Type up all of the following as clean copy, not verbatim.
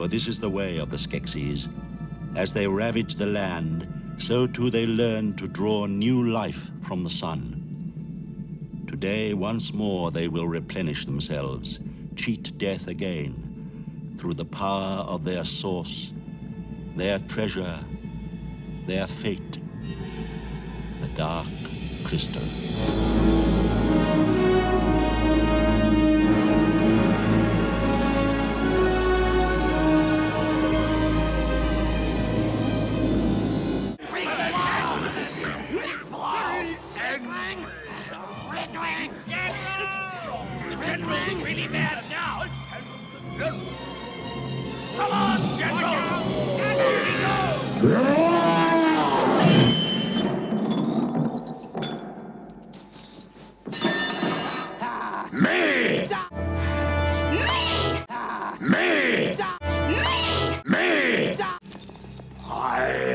this is the way of the Skeksis. As they ravage the land, so too they learn to draw new life from the sun. Today, once more, they will replenish themselves, cheat death again, through the power of their source, their treasure, their fate, the dark crystal. General's really mad now. Come on, General! Here he goes! Me! Me! Me! Me! I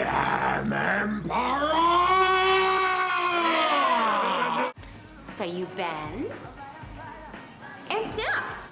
am Emperor! So you bend and snap.